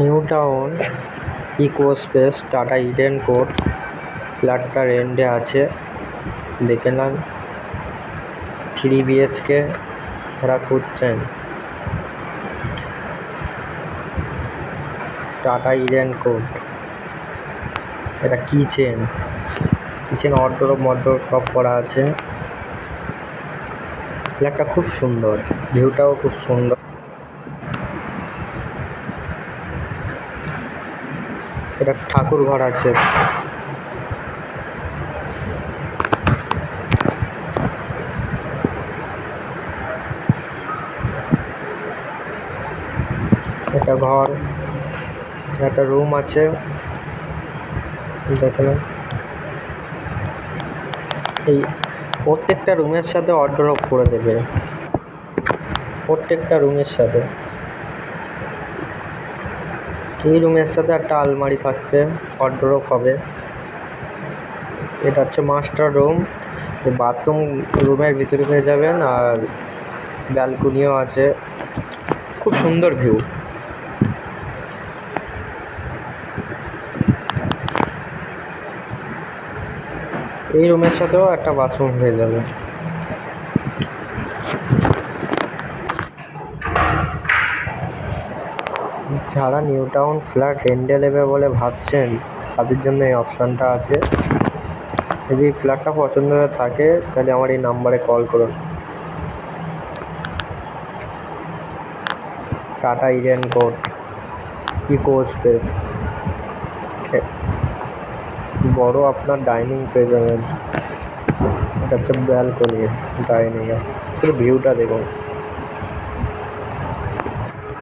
New Town Eco Space Tata Eden Court ফ্ল্যাটটা রেন্টে আছে, দেখে নেন। 3 BHK যারা খুঁজছেন, টাটা ইডেন কোর্ট। এটা কিচেন অর্ডার সব করা আছে। ফ্ল্যাটটা খুব সুন্দর, ভিউটাও খুব সুন্দর। এটা ঠাকুর ঘর আছে। একটা ঘর, একটা রুম আছে, দেখে নেন। এই প্রত্যেকটা রুমের সাথে ওয়ার্ডরোব করে দেবে, প্রত্যেকটা রুমের সাথে। এই রুমের সাথে একটা আলমারি থাকবে, ওয়ার্ডরোব হবে। এটা হচ্ছে মাস্টার রুম। বাথরুম রুমের ভিতরে পেয়ে যাবেন, আর ব্যালকনিও আছে। খুব সুন্দর ভিউ। এই রুমের সাথেও একটা বাথরুম হয়ে যাবে। যারা নিউ টাউন ফ্ল্যাট রেন্টে নেবে বলে ভাবছেন, তাদের জন্য এই অপশানটা আছে। যদি ফ্ল্যাটটা পছন্দ হয়ে থাকে, তাহলে আমার এই নাম্বারে কল করুন। টাটা ইডেন কোর্ট ইকো স্পেস। বড় আপনার ডাইনিং পেয়ে যাবেন। এটা হচ্ছে ব্যালকনি ডাইনিং, শুধু ভিউটা দেখুন।